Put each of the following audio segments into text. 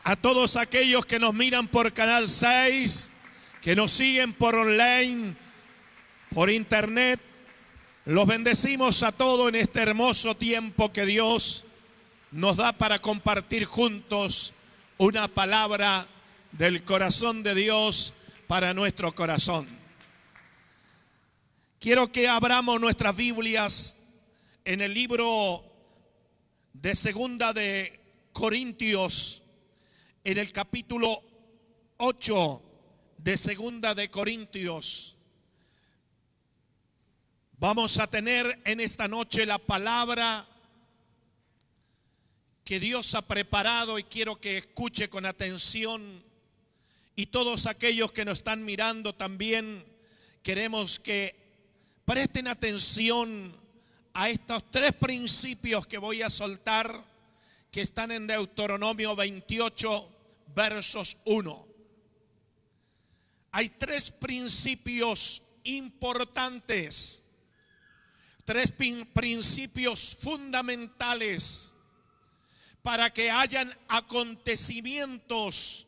A todos aquellos que nos miran por Canal 6, que nos siguen por online, por internet, los bendecimos a todos en este hermoso tiempo que Dios nos da para compartir juntos una palabra del corazón de Dios para nuestro corazón. Quiero que abramos nuestras Biblias en el libro de Segunda de Corintios, en el capítulo 8 de Segunda de Corintios. Vamos a tener en esta noche la palabra que Dios ha preparado y quiero que escuche con atención. Y todos aquellos que nos están mirando también queremos que presten atención a estos tres principios que voy a soltar, que están en Deuteronomio 28, versos 1. Hay tres principios importantes, tres principios fundamentales para que hayan acontecimientos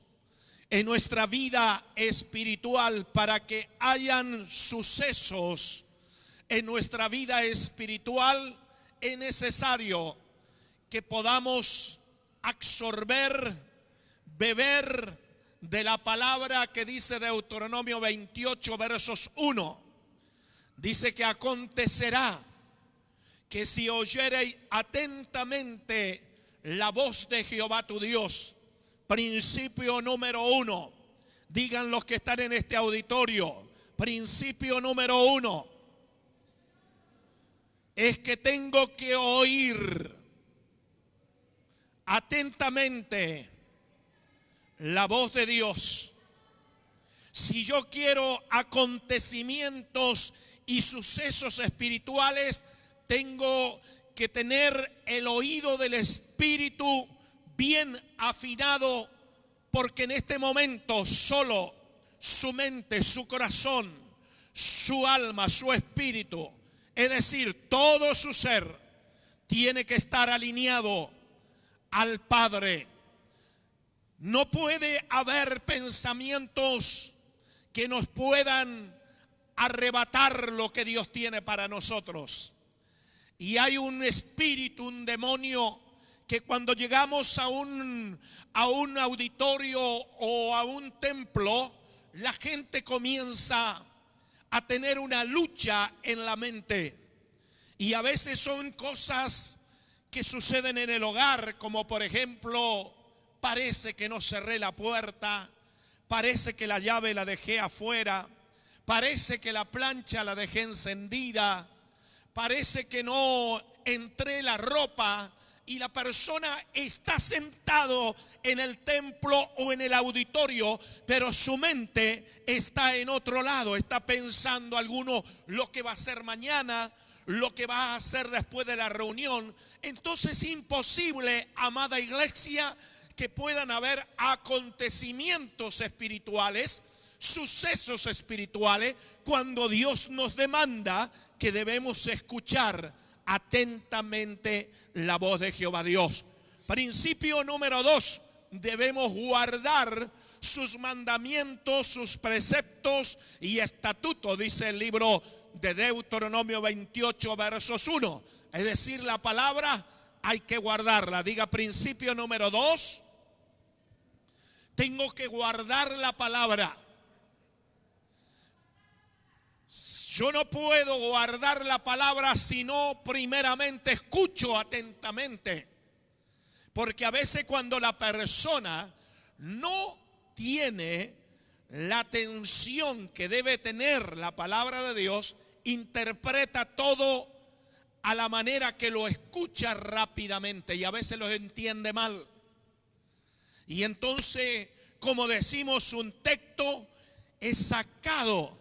en nuestra vida espiritual, para que hayan sucesos en nuestra vida espiritual. Es necesario que podamos absorber, beber de la palabra que dice Deuteronomio 28, versos 1. Dice que acontecerá que si oyereis atentamente la voz de Jehová tu Dios. Principio número 1. Digan los que están en este auditorio. Principio número 1. Es que tengo que oír atentamente la voz de Dios. Si yo quiero acontecimientos y sucesos espirituales, tengo que tener el oído del Espíritu bien afinado, porque en este momento solo su mente, su corazón, su alma, su espíritu, es decir, todo su ser, tiene que estar alineado al Padre. No puede haber pensamientos que nos puedan arrebatar lo que Dios tiene para nosotros. Y hay un espíritu, un demonio, que cuando llegamos a un auditorio o a un templo, la gente comienza a tener una lucha en la mente. Y a veces son cosas que suceden en el hogar, como por ejemplo, parece que no cerré la puerta, parece que la llave la dejé afuera, parece que la plancha la dejé encendida, parece que no entré la ropa, y la persona está sentado en el templo o en el auditorio, pero su mente está en otro lado, está pensando alguno lo que va a hacer mañana, lo que va a hacer después de la reunión. Entonces es imposible, amada iglesia, que puedan haber acontecimientos espirituales, sucesos espirituales, cuando Dios nos demanda que debemos escuchar atentamente la voz de Jehová Dios. Principio número 2, debemos guardar sus mandamientos, sus preceptos y estatutos, dice el libro de Deuteronomio 28, versos 1. Es decir, la palabra hay que guardarla. Diga, principio número 2, tengo que guardar la palabra. Yo no puedo guardar la palabra si no primeramente escucho atentamente. Porque a veces cuando la persona no tiene la atención que debe tener la palabra de Dios, interpreta todo a la manera que lo escucha rápidamente y a veces lo entiende mal. Y entonces, como decimos, un texto es sacado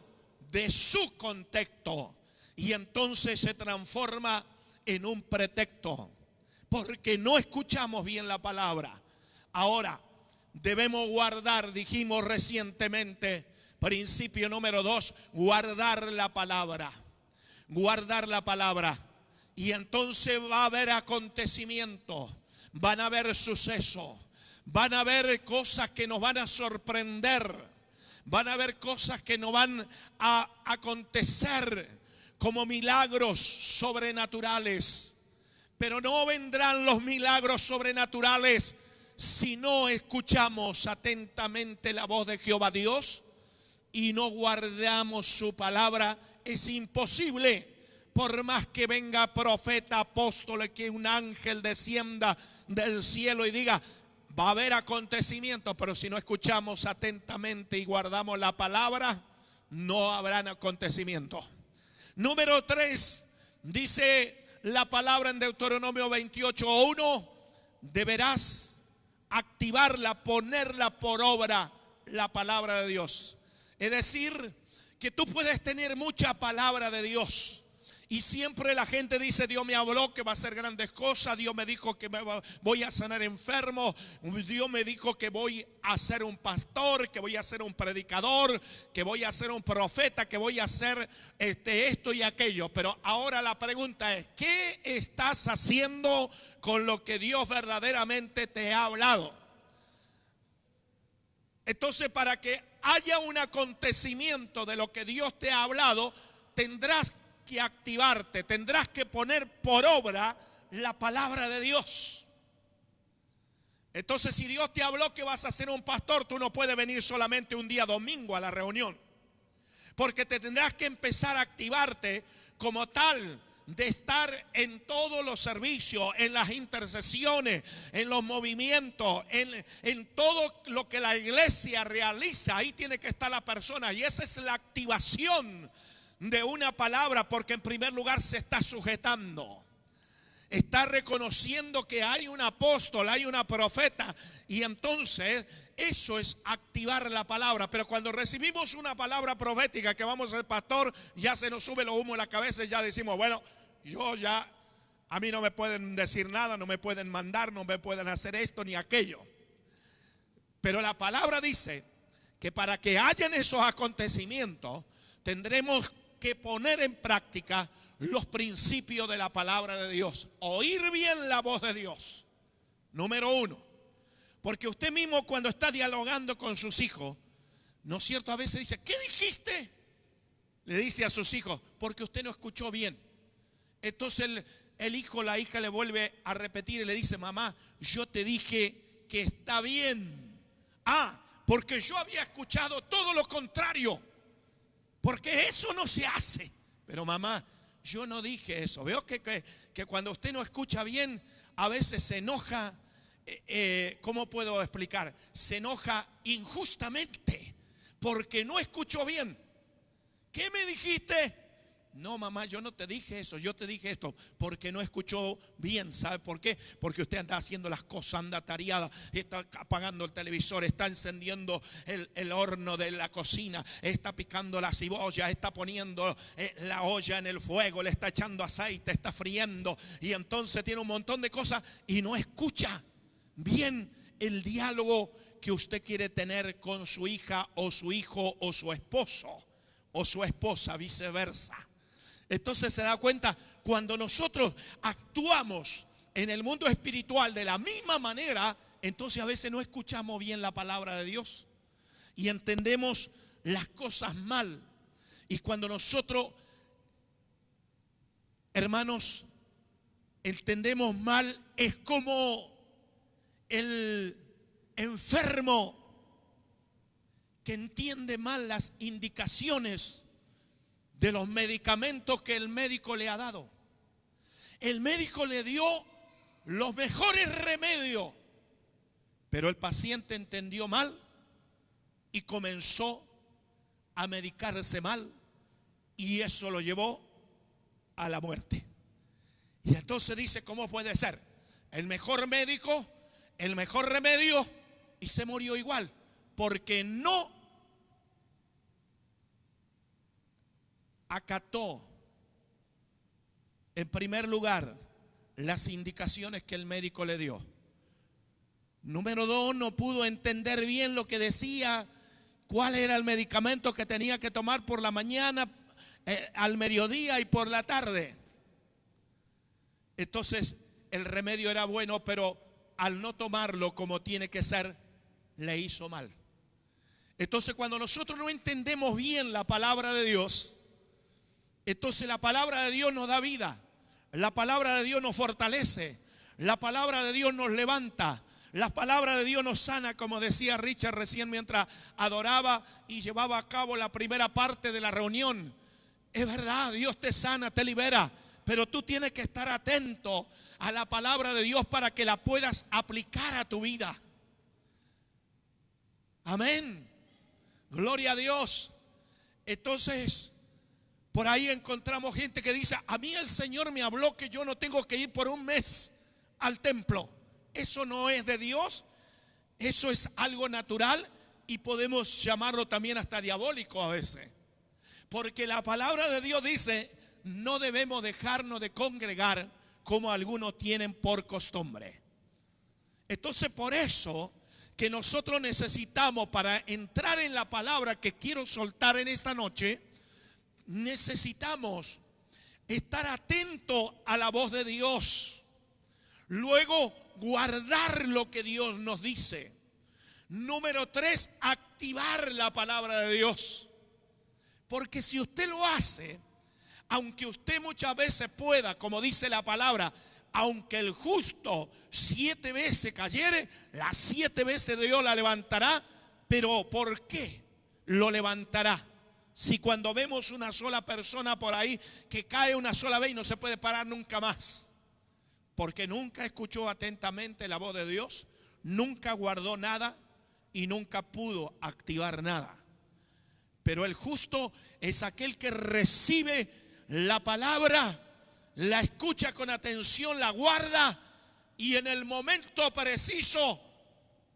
de su contexto y entonces se transforma en un pretexto, porque no escuchamos bien la palabra. Ahora, debemos guardar, dijimos recientemente, principio número 2, guardar la palabra. Guardar la palabra. Y entonces va a haber acontecimientos, van a haber sucesos, Van a haber cosas que nos van a sorprender. Van a haber cosas que nos van a acontecer como milagros sobrenaturales. Pero no vendrán los milagros sobrenaturales si no escuchamos atentamente la voz de Jehová Dios y no guardamos su palabra. Es imposible, por más que venga profeta, apóstol, que un ángel descienda del cielo y diga, va a haber acontecimientos, pero si no escuchamos atentamente y guardamos la palabra, no habrán acontecimientos. Número 3, dice la palabra en Deuteronomio 28:1, deberás activarla, ponerla por obra, la palabra de Dios. Es decir, que tú puedes tener mucha palabra de Dios y siempre la gente dice, Dios me habló que va a hacer grandes cosas, Dios me dijo que voy a sanar enfermos, Dios me dijo que voy a ser un pastor, que voy a ser un predicador, que voy a ser un profeta, que voy a hacer esto y aquello. Pero ahora la pregunta es, ¿qué estás haciendo con lo que Dios verdaderamente te ha hablado? Entonces, para que haya un acontecimiento de lo que Dios te ha hablado, tendrás que activarte, tendrás que poner por obra la palabra de Dios. Entonces, si Dios te habló que vas a ser un pastor, tú no puedes venir solamente un día domingo a la reunión, porque te tendrás que empezar a activarte como tal, de estar en todos los servicios, en las intercesiones, en los movimientos, en todo lo que la iglesia realiza. Ahí tiene que estar la persona, y esa es la activación de una palabra, porque en primer lugar se está sujetando, está reconociendo que hay un apóstol, hay una profeta, y entonces eso es activar la palabra. Pero cuando recibimos una palabra profética que vamos a ser pastor, ya se nos sube lo humo en la cabeza y ya decimos, bueno, yo ya, a mí no me pueden decir nada, no me pueden mandar, no me pueden hacer esto ni aquello. Pero la palabra dice que para que hayan esos acontecimientos, tendremos que poner en práctica los principios de la palabra de Dios. Oír bien la voz de Dios, número 1. Porque usted mismo, cuando está dialogando con sus hijos, ¿no es cierto? A veces dice, ¿qué dijiste? Le dice a sus hijos, porque usted no escuchó bien. Entonces el hijo, la hija le vuelve a repetir y le dice, mamá, yo te dije que está bien. Ah, porque yo había escuchado todo lo contrario, porque eso no se hace. Pero mamá, yo no dije eso. Veo que cuando usted no escucha bien, a veces se enoja, ¿cómo puedo explicar? Se enoja injustamente, porque no escuchó bien. ¿Qué me dijiste? No, mamá, yo no te dije eso, yo te dije esto, porque no escuchó bien. ¿Sabe por qué? Porque usted anda haciendo las cosas, anda tareada, está apagando el televisor, está encendiendo el horno de la cocina, está picando la cebolla, está poniendo la olla en el fuego, le está echando aceite, está friendo, y entonces tiene un montón de cosas y no escucha bien el diálogo que usted quiere tener con su hija o su hijo o su esposo o su esposa, viceversa. Entonces se da cuenta, cuando nosotros actuamos en el mundo espiritual de la misma manera, entonces a veces no escuchamos bien la palabra de Dios y entendemos las cosas mal. Y cuando nosotros, hermanos, entendemos mal, es como el enfermo que entiende mal las indicaciones de los medicamentos que el médico le ha dado. El médico le dio los mejores remedios, pero el paciente entendió mal y comenzó a medicarse mal, y eso lo llevó a la muerte. Y entonces dice, ¿cómo puede ser? El mejor médico, el mejor remedio, y se murió igual, porque no acató, en primer lugar, las indicaciones que el médico le dio. Número 2, no pudo entender bien lo que decía, cuál era el medicamento que tenía que tomar por la mañana, al mediodía y por la tarde. Entonces el remedio era bueno, pero al no tomarlo como tiene que ser, le hizo mal. Entonces, cuando nosotros no entendemos bien la palabra de Dios, entonces la palabra de Dios nos da vida, la palabra de Dios nos fortalece, la palabra de Dios nos levanta, la palabra de Dios nos sana, como decía Richard recién mientras adoraba y llevaba a cabo la primera parte de la reunión. Es verdad, Dios te sana, te libera, pero tú tienes que estar atento a la palabra de Dios para que la puedas aplicar a tu vida. Amén. Gloria a Dios. Entonces, por ahí encontramos gente que dice: a mí el Señor me habló que yo no tengo que ir por un mes al templo. Eso no es de Dios, eso es algo natural y podemos llamarlo también hasta diabólico a veces. Porque la palabra de Dios dice: no debemos dejarnos de congregar como algunos tienen por costumbre. Entonces, por eso que nosotros necesitamos, para entrar en la palabra que quiero soltar en esta noche, necesitamos estar atentos a la voz de Dios. Luego, guardar lo que Dios nos dice. Número 3, activar la palabra de Dios. Porque si usted lo hace, aunque usted muchas veces pueda, como dice la palabra, aunque el justo 7 veces cayere, las 7 veces Dios la levantará. Pero ¿por qué lo levantará? Si cuando vemos una sola persona por ahí que cae una sola vez y no se puede parar nunca más, porque nunca escuchó atentamente la voz de Dios, nunca guardó nada y nunca pudo activar nada. Pero el justo es aquel que recibe la palabra, la escucha con atención, la guarda y en el momento preciso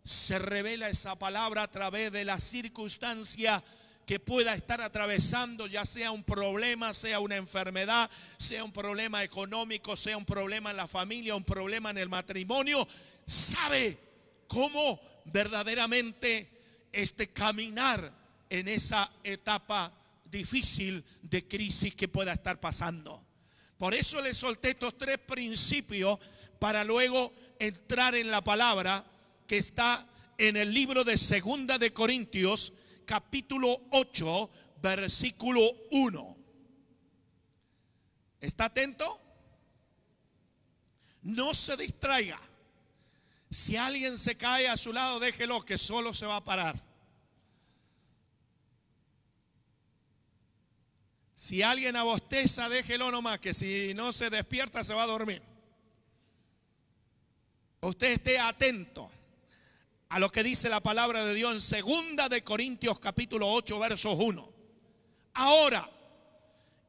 se revela esa palabra a través de la circunstancia que pueda estar atravesando, ya sea un problema, sea una enfermedad, sea un problema económico, sea un problema en la familia, un problema en el matrimonio. Sabe cómo verdaderamente caminar en esa etapa difícil de crisis que pueda estar pasando. Por eso le solté estos 3 principios para luego entrar en la palabra que está en el libro de Segunda de Corintios, capítulo 8, versículo 1. ¿Está atento? No se distraiga. Si alguien se cae a su lado, déjelo, que solo se va a parar. Si alguien abosteza, déjelo nomás, que si no se despierta se va a dormir. Usted esté atento a lo que dice la palabra de Dios en Segunda de Corintios capítulo 8, versos 1. Ahora,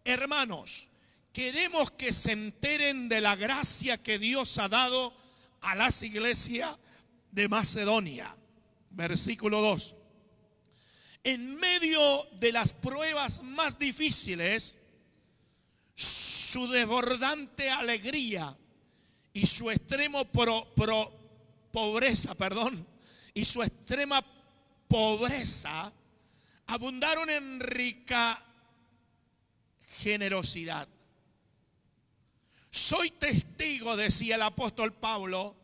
hermanos, queremos que se enteren de la gracia que Dios ha dado a las iglesias de Macedonia. Versículo 2. En medio de las pruebas más difíciles, su desbordante alegría y su y su extrema pobreza abundaron en rica generosidad. Soy testigo, decía el apóstol Pablo,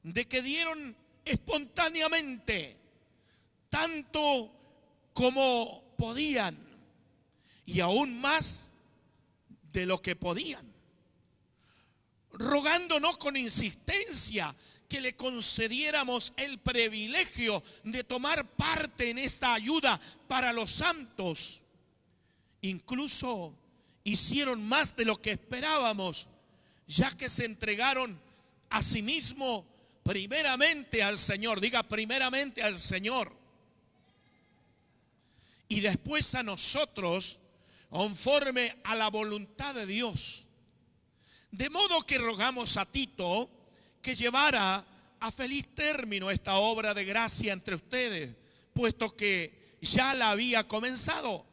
de que dieron espontáneamente tanto como podían y aún más de lo que podían, rogándonos con insistencia que le concediéramos el privilegio de tomar parte en esta ayuda para los santos. Incluso hicieron más de lo que esperábamos, ya que se entregaron a sí mismos primeramente al Señor. Diga, primeramente al Señor. Y después a nosotros, conforme a la voluntad de Dios. De modo que rogamos a Tito que llevara a feliz término esta obra de gracia entre ustedes, puesto que ya la había comenzado.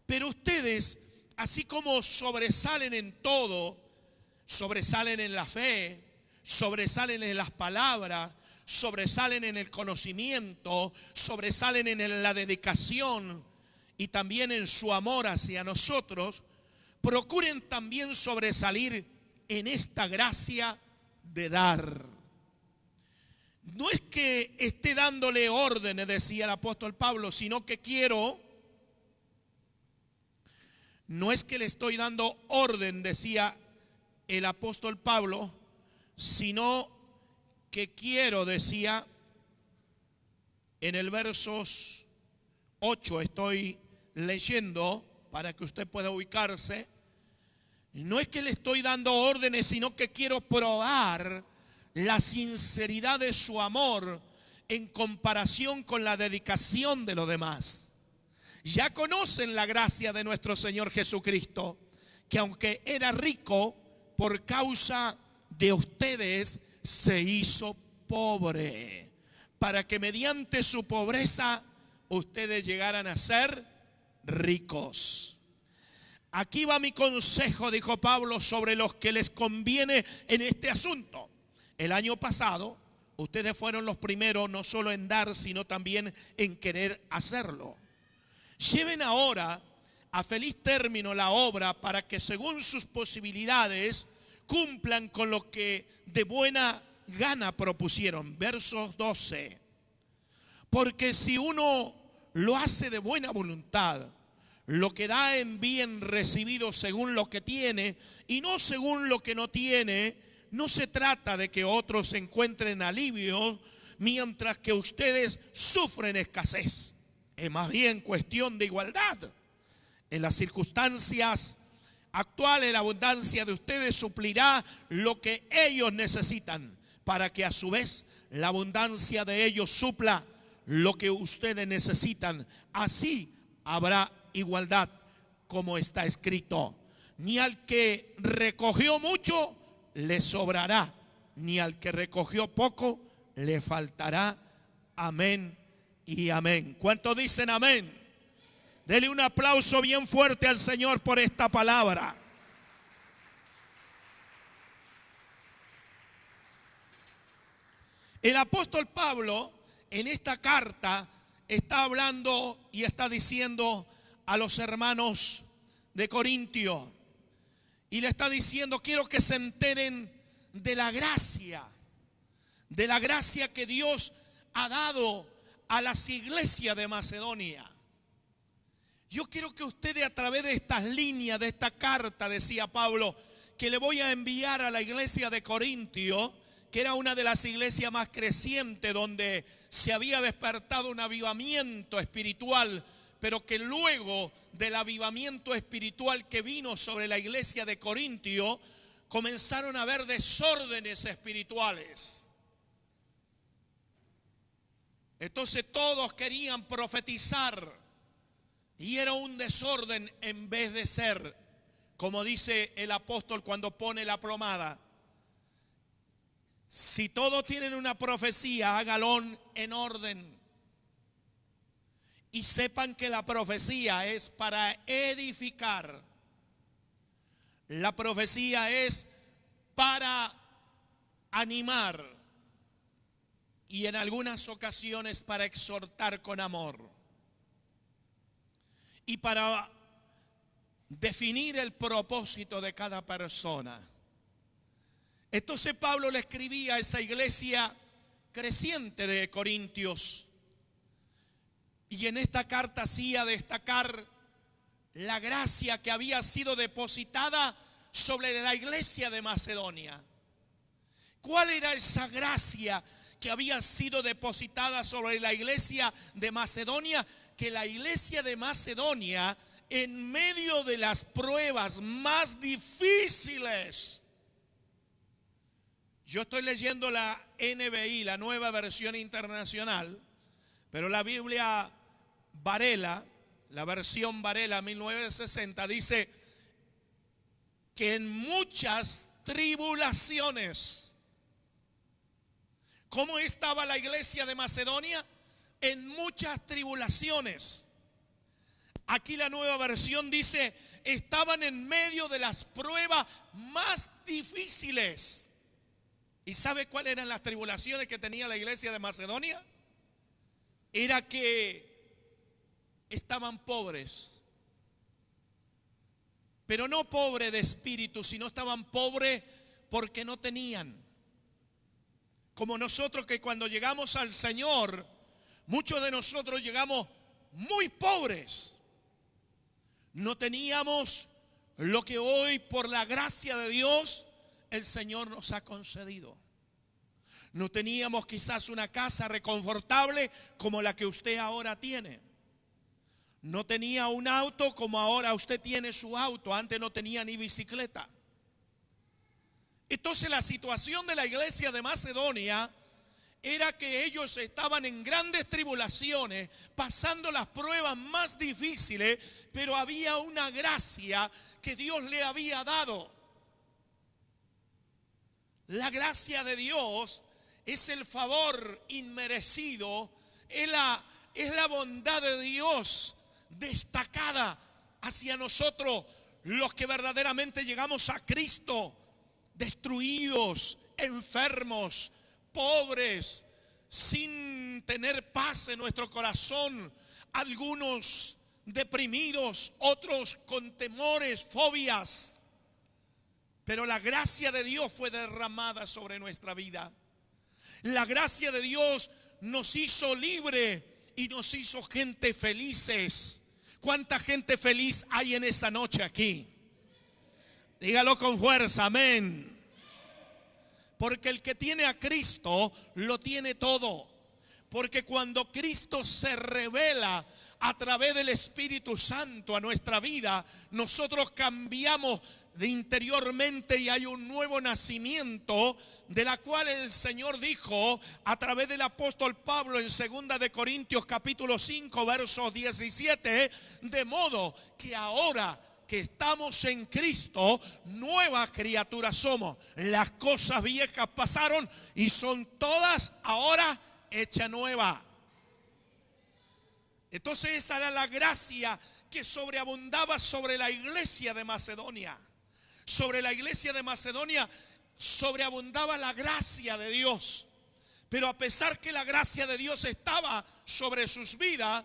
Pero ustedes, así como sobresalen en todo, sobresalen en la fe, sobresalen en las palabras, sobresalen en el conocimiento, sobresalen en la dedicación y también en su amor hacia nosotros, procuren también sobresalir en esta gracia de dar. no es que esté dándole órdenes, decía el apóstol Pablo, sino que no es que le estoy dando orden, decía el apóstol Pablo, sino que quiero, decía en el versos 8, estoy leyendo para que usted pueda ubicarse. No es que le estoy dando órdenes, sino que quiero probar la sinceridad de su amor en comparación con la dedicación de los demás. Ya conocen la gracia de nuestro Señor Jesucristo, que aunque era rico, por causa de ustedes se hizo pobre, para que mediante su pobreza ustedes llegaran a ser ricos. Aquí va mi consejo, dijo Pablo, sobre los que les conviene en este asunto. El año pasado, ustedes fueron los primeros no solo en dar, sino también en querer hacerlo. Lleven ahora a feliz término la obra para que según sus posibilidades cumplan con lo que de buena gana propusieron. Versos 12. Porque si uno lo hace de buena voluntad, lo que da en bien recibido según lo que tiene y no según lo que no tiene, no se trata de que otros encuentren alivio mientras que ustedes sufren escasez. Es más bien cuestión de igualdad. En las circunstancias actuales, la abundancia de ustedes suplirá lo que ellos necesitan, para que a su vez la abundancia de ellos supla lo que ustedes necesitan. Así habrá igualdad, como está escrito: ni al que recogió mucho le sobrará, ni al que recogió poco le faltará. Amén y amén. ¿Cuántos dicen amén? Dele un aplauso bien fuerte al Señor por esta palabra. El apóstol Pablo en esta carta está hablando y está diciendo a los hermanos de Corintio, y le está diciendo: quiero que se enteren de la gracia que Dios ha dado a las iglesias de Macedonia. Yo quiero que ustedes, a través de estas líneas de esta carta, decía Pablo, que le voy a enviar a la iglesia de Corintio, que era una de las iglesias más crecientes, donde se había despertado un avivamiento espiritual, pero que luego del avivamiento espiritual que vino sobre la iglesia de Corintio, comenzaron a haber desórdenes espirituales. Entonces todos querían profetizar y era un desorden en vez de ser, como dice el apóstol cuando pone la plomada: si todos tienen una profecía, hágalo en orden. Y sepan que la profecía es para edificar. La profecía es para animar. Y en algunas ocasiones para exhortar con amor. Y para definir el propósito de cada persona. Entonces Pablo le escribía a esa iglesia creciente de Corintios, y en esta carta hacía destacar la gracia que había sido depositada sobre la iglesia de Macedonia. ¿Cuál era esa gracia que había sido depositada sobre la iglesia de Macedonia? Que la iglesia de Macedonia, en medio de las pruebas más difíciles, yo estoy leyendo la NBI, la Nueva Versión Internacional, pero la Biblia Varela, la versión Varela 1960, dice que en muchas tribulaciones. ¿Cómo estaba la iglesia de Macedonia? En muchas tribulaciones. Aquí la Nueva Versión dice: estaban en medio de las pruebas más difíciles. ¿Y sabe cuáles eran las tribulaciones que tenía la iglesia de Macedonia? Era que estaban pobres, pero no pobres de espíritu, sino estaban pobres porque no tenían. como nosotros que cuando llegamos al Señor, muchos de nosotros llegamos muy pobres. No teníamos lo que hoy por la gracia de Dios el Señor nos ha concedido. No teníamos quizás una casa reconfortable como la que usted ahora tiene. No tenía un auto como ahora usted tiene su auto. Antes no tenía ni bicicleta. Entonces la situación de la iglesia de Macedonia era que ellos estaban en grandes tribulaciones, pasando las pruebas más difíciles, pero había una gracia que Dios le había dado. La gracia de Dios es el favor inmerecido, es la bondad de Dios destacada hacia nosotros, los que verdaderamente llegamos a Cristo, destruidos, enfermos, pobres, sin tener paz en nuestro corazón, algunos deprimidos, otros con temores, fobias. Pero la gracia de Dios fue derramada sobre nuestra vida. La gracia de Dios nos hizo libre y nos hizo gente felices. ¿Cuánta gente feliz hay en esta noche aquí? Dígalo con fuerza, amén. Porque el que tiene a Cristo lo tiene todo. Porque cuando Cristo se revela a través del Espíritu Santo a nuestra vida, nosotros cambiamos de interiormente y hay un nuevo nacimiento, de la cual el Señor dijo a través del apóstol Pablo en 2 de Corintios capítulo 5 versos 17, de modo que ahora que estamos en Cristo, nuevas criaturas somos. Las cosas viejas pasaron y son todas ahora hechas nuevas. Entonces esa era la gracia que sobreabundaba sobre la iglesia de Macedonia. Sobre la iglesia de Macedonia sobreabundaba la gracia de Dios. Pero a pesar que la gracia de Dios estaba sobre sus vidas,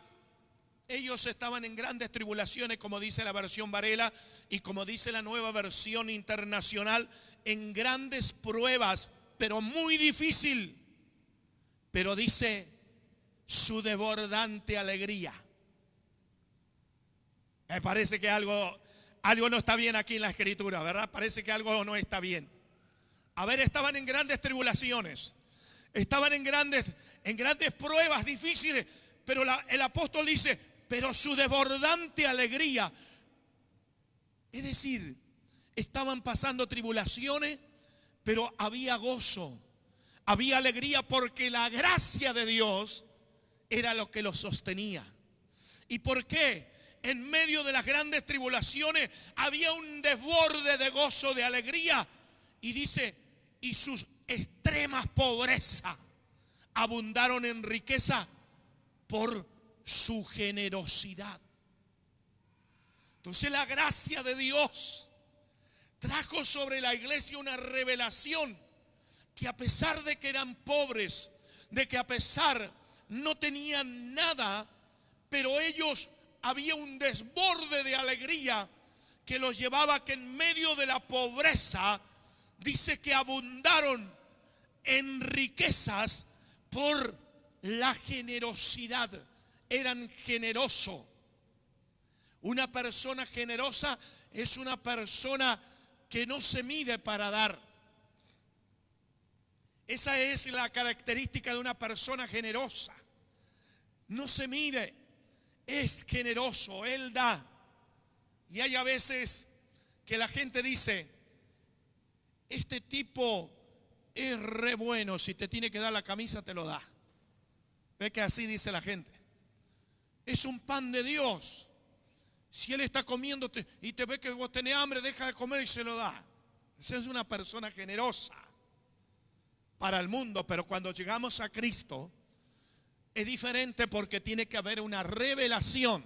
ellos estaban en grandes tribulaciones, como dice la versión Varela y como dice la nueva versión internacional, en grandes pruebas, pero muy difícil. Pero dice su desbordante alegría. Me parece que algo no está bien aquí en la escritura, ¿verdad? Parece que algo no está bien. A ver, estaban en grandes tribulaciones, estaban en grandes pruebas difíciles, pero el apóstol dice, pero su desbordante alegría. Es decir, estaban pasando tribulaciones, pero había gozo, había alegría, porque la gracia de Dios era lo que los sostenía. ¿Y por qué? En medio de las grandes tribulaciones había un desborde de gozo, de alegría. Y dice, y sus extremas pobreza abundaron en riqueza por su generosidad. Entonces la gracia de Dios trajo sobre la iglesia una revelación que a pesar de que eran pobres, de que a pesar no tenían nada, pero ellos había un desborde de alegría que los llevaba a que en medio de la pobreza, dice que abundaron en riquezas por la generosidad. Eran generosos. Una persona generosa es una persona que no se mide para dar. Esa es la característica de una persona generosa. No se mide, es generoso, él da. Y hay a veces que la gente dice, este tipo es re bueno, si te tiene que dar la camisa te lo da. Ve que así dice la gente. Es un pan de Dios. Si él está comiendo y te ve que vos tenés hambre, deja de comer y se lo da. Esa es una persona generosa para el mundo, pero cuando llegamos a Cristo es diferente, porque tiene que haber una revelación.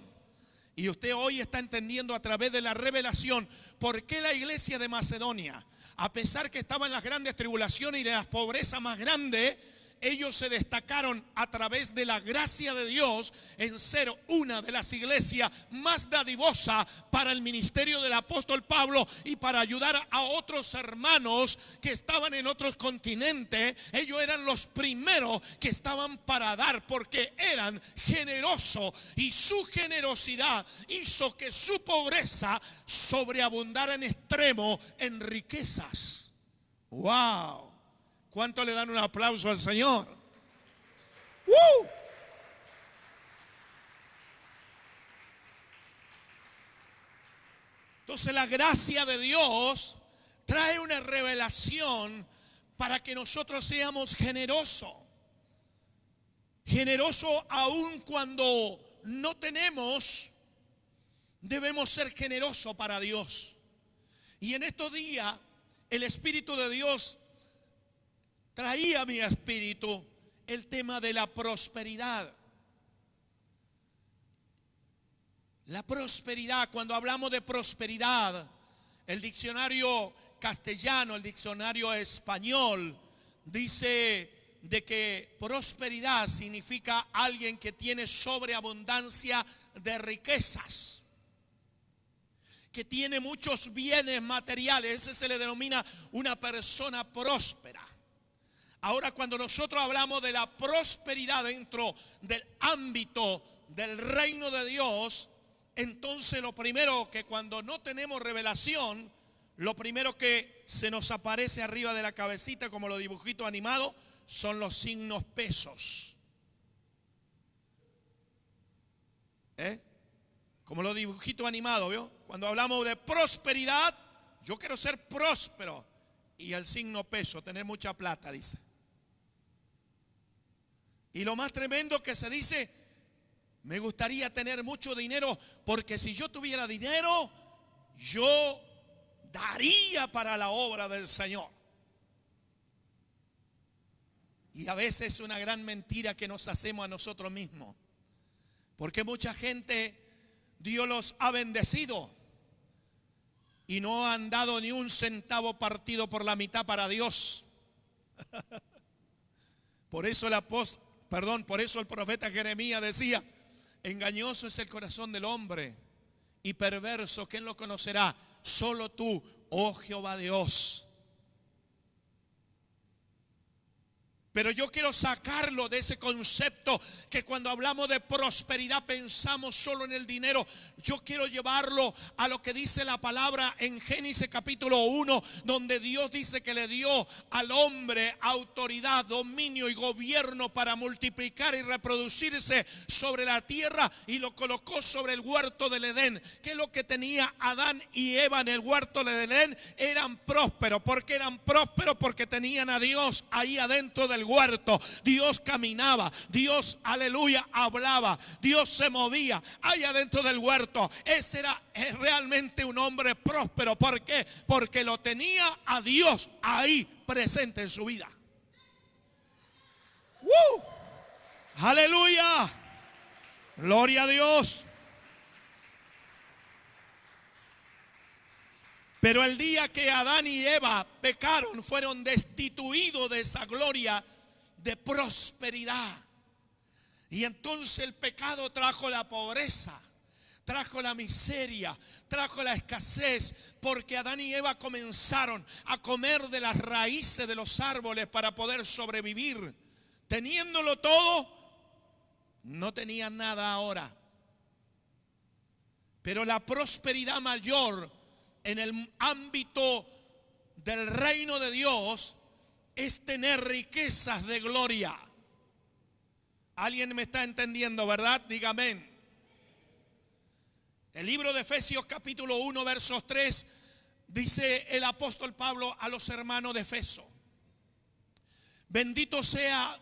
Y usted hoy está entendiendo a través de la revelación por qué la iglesia de Macedonia, a pesar que estaba en las grandes tribulaciones y de las pobrezas más grandes, ellos se destacaron a través de la gracia de Dios en ser una de las iglesias más dadivosas para el ministerio del apóstol Pablo y para ayudar a otros hermanos que estaban en otros continentes. Ellos eran los primeros que estaban para dar porque eran generosos, y su generosidad hizo que su pobreza sobreabundara en extremo en riquezas. ¡Wow! ¿Cuánto le dan un aplauso al Señor? ¡Woo! Entonces la gracia de Dios trae una revelación para que nosotros seamos generosos. Generosos aun cuando no tenemos, debemos ser generosos para Dios. Y en estos días el Espíritu de Dios traía a mi espíritu el tema de la prosperidad. La prosperidad, cuando hablamos de prosperidad, el diccionario castellano, el diccionario español, dice de que prosperidad significa alguien que tiene sobreabundancia de riquezas, que tiene muchos bienes materiales. Ese se le denomina una persona próspera. Ahora, cuando nosotros hablamos de la prosperidad dentro del ámbito del reino de Dios, entonces lo primero que cuando no tenemos revelación, lo primero que se nos aparece arriba de la cabecita como los dibujitos animados son los signos pesos. Como los dibujitos animados, ¿vio? Cuando hablamos de prosperidad, yo quiero ser próspero. Y el signo peso, tener mucha plata, dice. Y lo más tremendo que se dice, me gustaría tener mucho dinero, porque si yo tuviera dinero, yo daría para la obra del Señor. Y a veces es una gran mentira que nos hacemos a nosotros mismos, porque mucha gente Dios los ha bendecido y no han dado ni un centavo partido por la mitad para Dios. Por eso el profeta Jeremías decía: engañoso es el corazón del hombre y perverso, ¿quién lo conocerá? Solo tú, oh Jehová Dios. Pero yo quiero sacarlo de ese concepto que cuando hablamos de prosperidad pensamos solo en el dinero. Yo quiero llevarlo a lo que dice la palabra en Génesis capítulo 1, donde Dios dice que le dio al hombre autoridad, dominio y gobierno para multiplicar y reproducirse sobre la tierra, y lo colocó sobre el huerto del Edén. ¿Qué es lo que tenía Adán y Eva en el huerto del Edén? Eran prósperos. ¿Por qué eran prósperos? Porque tenían a Dios ahí adentro del huerto. Dios caminaba, Dios, aleluya, hablaba, Dios se movía ahí adentro del huerto. Ese era realmente un hombre próspero. ¿Por qué? Porque lo tenía a Dios ahí presente en su vida. Aleluya, gloria a Dios. Pero el día que Adán y Eva pecaron, fueron destituidos de esa gloria de prosperidad. Y entonces el pecado trajo la pobreza, trajo la miseria, trajo la escasez, porque Adán y Eva comenzaron a comer de las raíces de los árboles para poder sobrevivir. Teniéndolo todo, no tenían nada ahora. Pero la prosperidad mayor en el ámbito del reino de Dios es tener riquezas de gloria. ¿Alguien me está entendiendo, verdad? Dígame. El libro de Efesios capítulo 1 versos 3 dice el apóstol Pablo a los hermanos de Efeso: bendito sea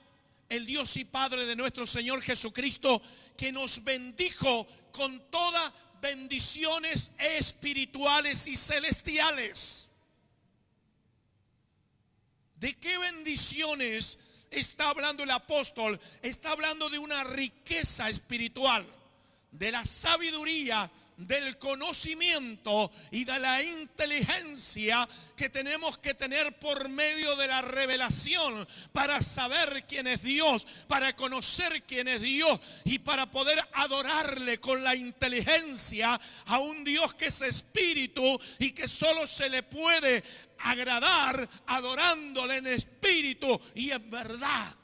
el Dios y Padre de nuestro Señor Jesucristo, que nos bendijo con todas bendiciones espirituales y celestiales. ¿De qué bendiciones está hablando el apóstol? Está hablando de una riqueza espiritual, de la sabiduría, del conocimiento y de la inteligencia que tenemos que tener por medio de la revelación para saber quién es Dios, para conocer quién es Dios y para poder adorarle con la inteligencia a un Dios que es espíritu y que solo se le puede agradar adorándole en espíritu y en verdad.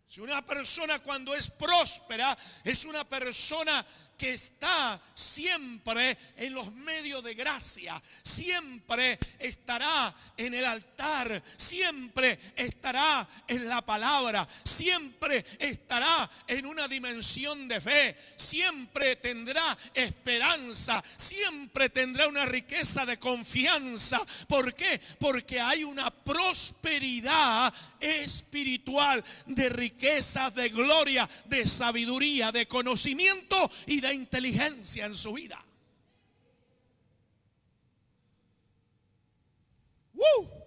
Si una persona cuando es próspera es una persona que está siempre en los medios de gracia, siempre estará en el altar, siempre estará en la palabra, siempre estará en una dimensión de fe, siempre tendrá esperanza, siempre tendrá una riqueza de confianza. ¿Por qué? Porque hay una prosperidad espiritual, de riquezas, de gloria, de sabiduría, de conocimiento y de inteligencia en su vida.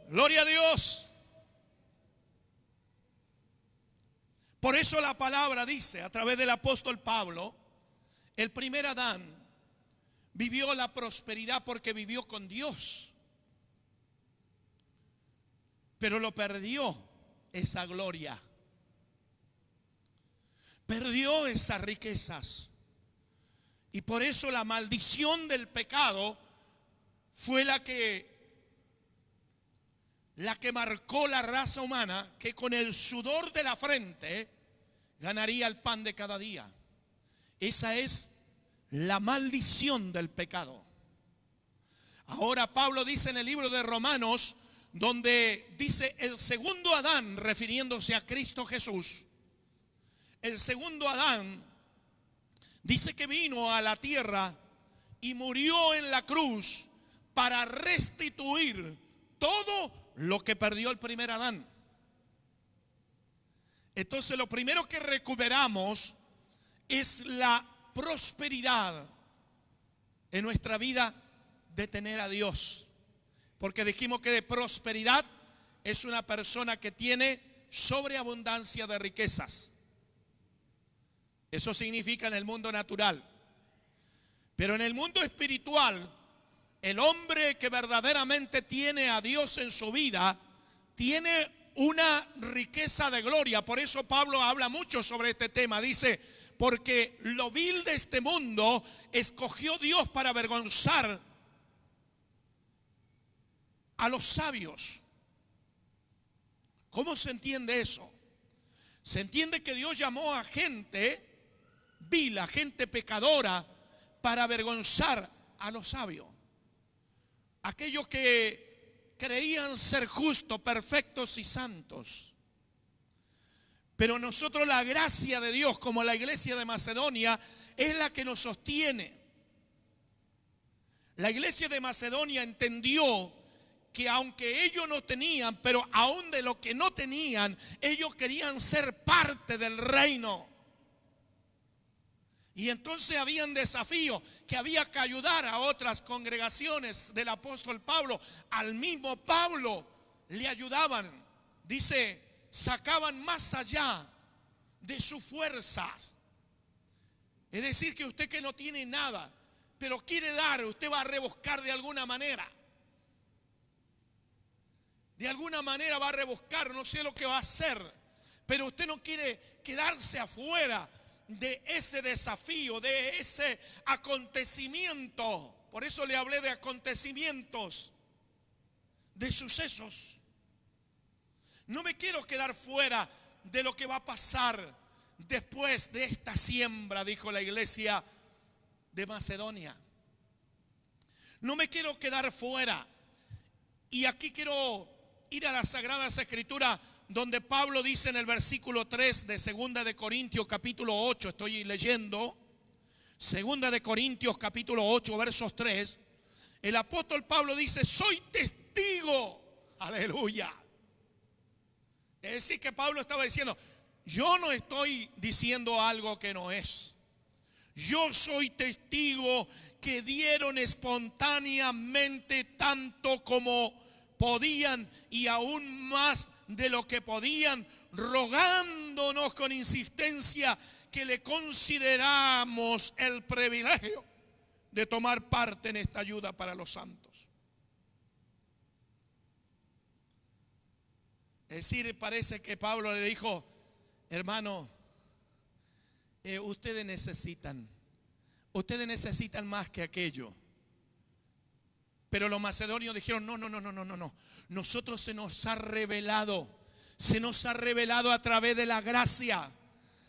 Gloria a Dios. Por eso la palabra dice a través del apóstol Pablo, el primer Adán vivió la prosperidad porque vivió con Dios, pero lo perdió esa gloria, perdió esas riquezas. Y por eso la maldición del pecado fue la que marcó la raza humana, que con el sudor de la frente ganaría el pan de cada día. Esa es la maldición del pecado. Ahora Pablo dice en el libro de Romanos, donde dice el segundo Adán, refiriéndose a Cristo Jesús, el segundo Adán dice que vino a la tierra y murió en la cruz para restituir todo lo que perdió el primer Adán. Entonces lo primero que recuperamos es la prosperidad en nuestra vida de tener a Dios. Porque dijimos que de prosperidad es una persona que tiene sobreabundancia de riquezas. Eso significa en el mundo natural. Pero en el mundo espiritual, el hombre que verdaderamente tiene a Dios en su vida, tiene una riqueza de gloria. Por eso Pablo habla mucho sobre este tema. Dice, porque lo vil de este mundo escogió Dios para avergonzar a los sabios. ¿Cómo se entiende eso? Se entiende que Dios llamó a gente vil, a gente pecadora, para avergonzar a los sabios. Aquellos que creían ser justos, perfectos y santos. Pero nosotros, la gracia de Dios, como la iglesia de Macedonia, es la que nos sostiene. La iglesia de Macedonia entendió que aunque ellos no tenían, pero aún de lo que no tenían, ellos querían ser parte del reino. Y entonces habían desafíos que había que ayudar a otras congregaciones del apóstol Pablo. Al mismo Pablo le ayudaban. Dice, sacaban más allá de sus fuerzas. Es decir, que usted que no tiene nada, pero quiere dar, usted va a rebuscar de alguna manera. De alguna manera va a rebuscar, no sé lo que va a hacer, pero usted no quiere quedarse afuera de ese desafío, de ese acontecimiento. Por eso le hablé de acontecimientos, de sucesos. No me quiero quedar fuera de lo que va a pasar después de esta siembra, dijo la iglesia de Macedonia. No me quiero quedar fuera. Y aquí quiero ir a las Sagradas Escrituras, donde Pablo dice en el versículo 3 de 2 de Corintios capítulo 8, estoy leyendo, 2 de Corintios capítulo 8 versos 3, el apóstol Pablo dice, soy testigo, aleluya. Es decir, que Pablo estaba diciendo, yo no estoy diciendo algo que no es. Yo soy testigo que dieron espontáneamente tanto como podían y aún más de lo que podían, rogando recordándonos con insistencia que le consideramos el privilegio de tomar parte en esta ayuda para los santos. Es decir, parece que Pablo le dijo: hermano, ustedes necesitan más que aquello. Pero los macedonios dijeron: no. Nosotros se nos ha revelado a través de la gracia.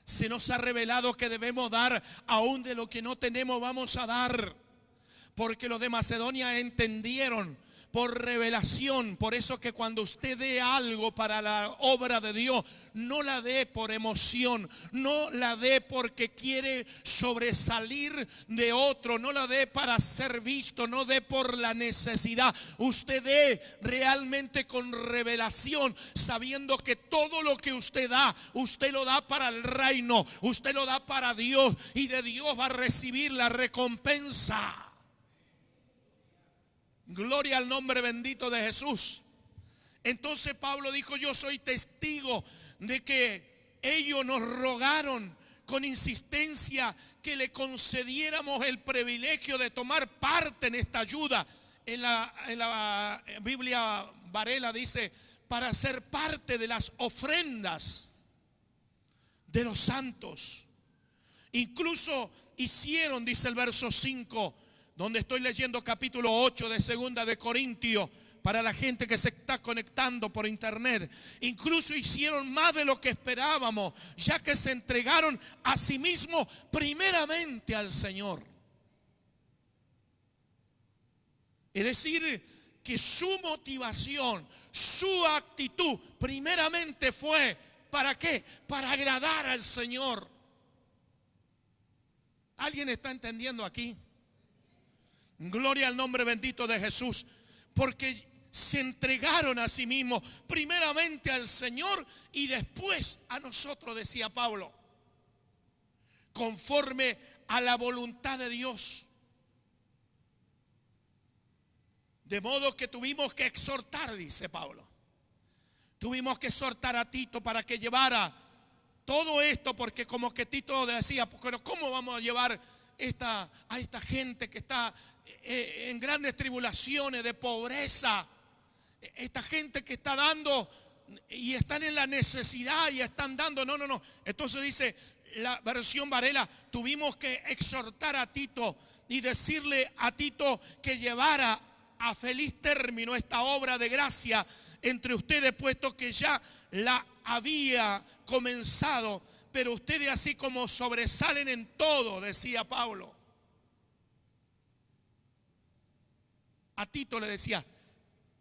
Se nos ha revelado que debemos dar, aún de lo que no tenemos vamos a dar. Porque los de Macedonia entendieron por revelación. Por eso que cuando usted dé algo para la obra de Dios, no la dé por emoción, no la dé porque quiere sobresalir de otro, no la dé para ser visto, no dé por la necesidad. Usted dé realmente con revelación, sabiendo que todo lo que usted lo da para el reino, usted lo da para Dios, y de Dios va a recibir la recompensa. Gloria al nombre bendito de Jesús. Entonces Pablo dijo: yo soy testigo de que ellos nos rogaron con insistencia que le concediéramos el privilegio de tomar parte en esta ayuda. En la Biblia Varela dice: para ser parte de las ofrendas de los santos. Incluso hicieron, dice el verso 5, donde estoy leyendo capítulo 8 de Segunda de Corintios, para la gente que se está conectando por internet. Incluso hicieron más de lo que esperábamos, ya que se entregaron a sí mismos primeramente al Señor. Es decir, que su motivación, su actitud, primeramente fue, ¿para qué? Para agradar al Señor. ¿Alguien está entendiendo aquí? Gloria al nombre bendito de Jesús. Porque se entregaron a sí mismos, primeramente al Señor y después a nosotros, decía Pablo, conforme a la voluntad de Dios. De modo que tuvimos que exhortar, dice Pablo. Tuvimos que exhortar a Tito para que llevara todo esto, porque como que Tito decía: pero ¿cómo vamos a llevar a esta gente que está en grandes tribulaciones, de pobreza? Esta gente que está dando y están en la necesidad y están dando. No. Entonces dice la versión Varela: tuvimos que exhortar a Tito y decirle a Tito que llevara a feliz término esta obra de gracia entre ustedes, puesto que ya la había comenzado. Pero ustedes, así como sobresalen en todo, decía Pablo, a Tito le decía: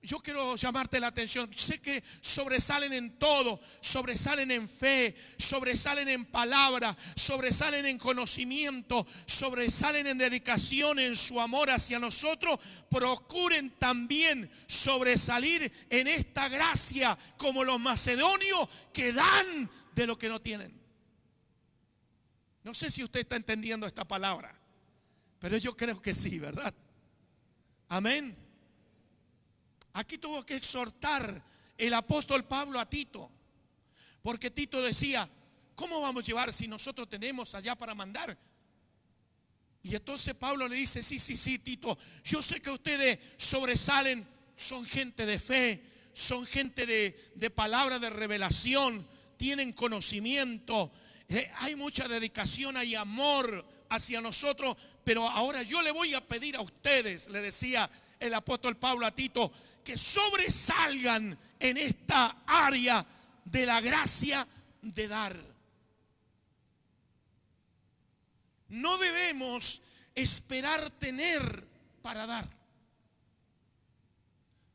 yo quiero llamarte la atención. Sé que sobresalen en todo, sobresalen en fe, sobresalen en palabra, sobresalen en conocimiento, sobresalen en dedicación, en su amor hacia nosotros. Procuren también sobresalir en esta gracia como los macedonios que dan de lo que no tienen. No sé si usted está entendiendo esta palabra, pero yo creo que sí, ¿verdad? Amén. Aquí tuvo que exhortar el apóstol Pablo a Tito, porque Tito decía: ¿cómo vamos a llevar si nosotros tenemos allá para mandar? Y entonces Pablo le dice: sí, Tito, yo sé que ustedes sobresalen, son gente de fe, son gente de palabra de revelación, tienen conocimiento, hay mucha dedicación, hay amor hacia nosotros, pero ahora yo le voy a pedir a ustedes, le decía el apóstol Pablo a Tito, que sobresalgan en esta área de la gracia de dar. No debemos esperar tener para dar.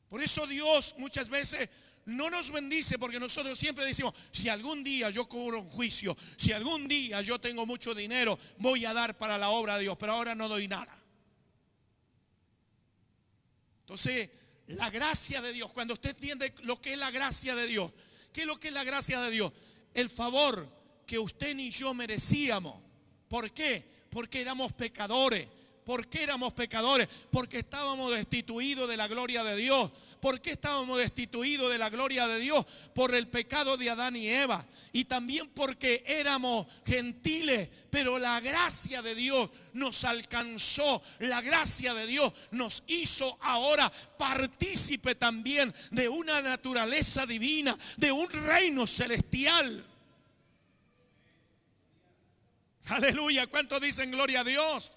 Por eso Dios muchas veces no nos bendice, porque nosotros siempre decimos: si algún día yo cubro un juicio, si algún día yo tengo mucho dinero, voy a dar para la obra de Dios, pero ahora no doy nada. Entonces, la gracia de Dios, cuando usted entiende lo que es la gracia de Dios, ¿qué es lo que es la gracia de Dios? El favor que usted ni yo merecíamos. ¿Por qué? Porque éramos pecadores, ¿Por qué éramos pecadores? Porque estábamos destituidos de la gloria de Dios. ¿Por qué estábamos destituidos de la gloria de Dios? Por el pecado de Adán y Eva. Y también porque éramos gentiles, pero la gracia de Dios nos alcanzó. La gracia de Dios nos hizo ahora partícipe también de una naturaleza divina, de un reino celestial. Aleluya, ¿cuántos dicen gloria a Dios?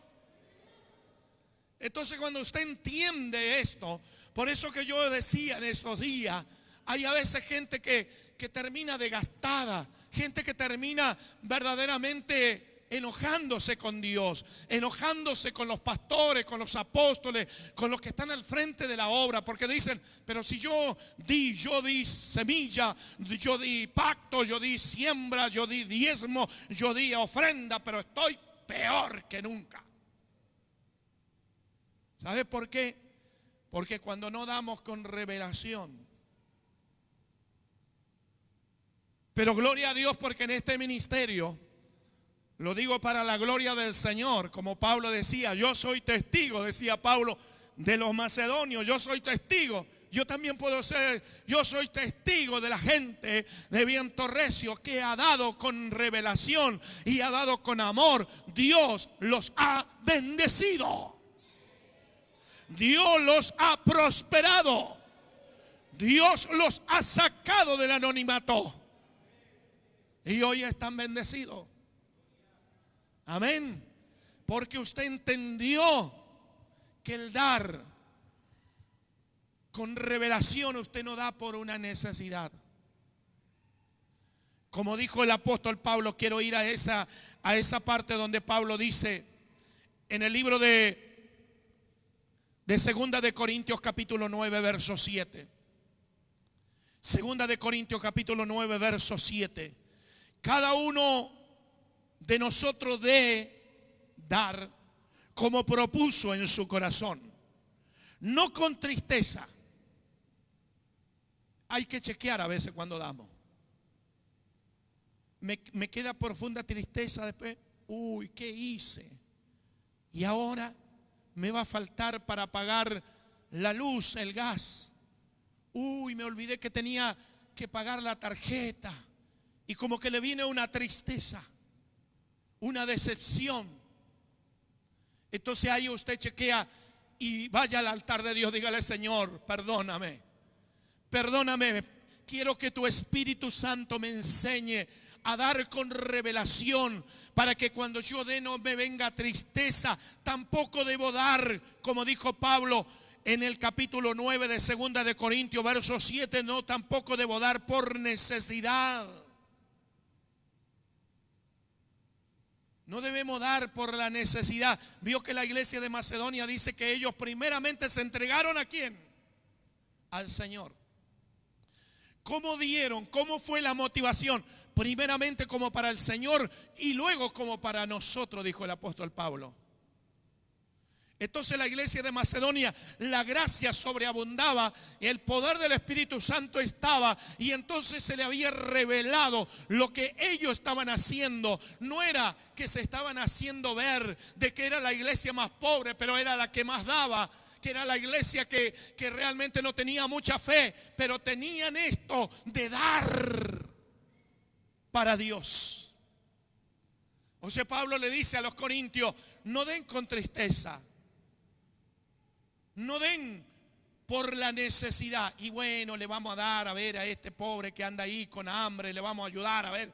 Entonces cuando usted entiende esto, por eso que yo decía en esos días, hay a veces gente que termina desgastada, gente que termina verdaderamente enojándose con Dios, enojándose con los pastores, con los apóstoles, con los que están al frente de la obra, porque dicen, pero si yo di semilla, yo di pacto, yo di siembra, yo di diezmo, yo di ofrenda, pero estoy peor que nunca. ¿Sabe por qué? Porque cuando no damos con revelación. Pero gloria a Dios porque en este ministerio, lo digo para la gloria del Señor, como Pablo decía, yo soy testigo, decía Pablo, de los macedonios, yo soy testigo. Yo también puedo ser, yo soy testigo de la gente de Viento Recio que ha dado con revelación y ha dado con amor. Dios los ha bendecido. Dios los ha prosperado. Dios los ha sacado del anonimato. Y hoy están bendecidos. Amén. Porque usted entendió que el dar con revelación usted no da por una necesidad. Como dijo el apóstol Pablo, quiero ir a esa parte donde Pablo dice en el libro de Segunda de Corintios capítulo 9 verso 7. Segunda de Corintios capítulo 9 verso 7. Cada uno de nosotros debe dar como propuso en su corazón, no con tristeza. Hay que chequear a veces cuando damos. Me queda profunda tristeza después. Uy, ¿qué hice? Y ahora me va a faltar para pagar la luz, el gas. Uy, me olvidé que tenía que pagar la tarjeta. Y como que le viene una tristeza, una decepción. Entonces ahí usted chequea y vaya al altar de Dios, dígale: Señor, perdóname, perdóname, quiero que tu Espíritu Santo me enseñe a dar con revelación, para que cuando yo dé no me venga tristeza. Tampoco debo dar, como dijo Pablo en el capítulo 9 de Segunda de Corintios, verso 7, no, tampoco debo dar por necesidad. No debemos dar por la necesidad. Vio que la iglesia de Macedonia dice que ellos primeramente se entregaron ¿a quién? Al Señor. ¿Cómo dieron? ¿Cómo fue la motivación? Primeramente como para el Señor y luego como para nosotros, dijo el apóstol Pablo. Entonces la iglesia de Macedonia, la gracia sobreabundaba, el poder del Espíritu Santo estaba, y entonces se le había revelado lo que ellos estaban haciendo. No era que se estaban haciendo ver de que era la iglesia más pobre, pero era la que más daba, que era la iglesia que realmente no tenía mucha fe, pero tenían esto de dar para Dios. O sea, Pablo le dice a los corintios: no den con tristeza, no den por la necesidad. Y bueno, le vamos a dar a ver a este pobre que anda ahí con hambre, le vamos a ayudar a ver,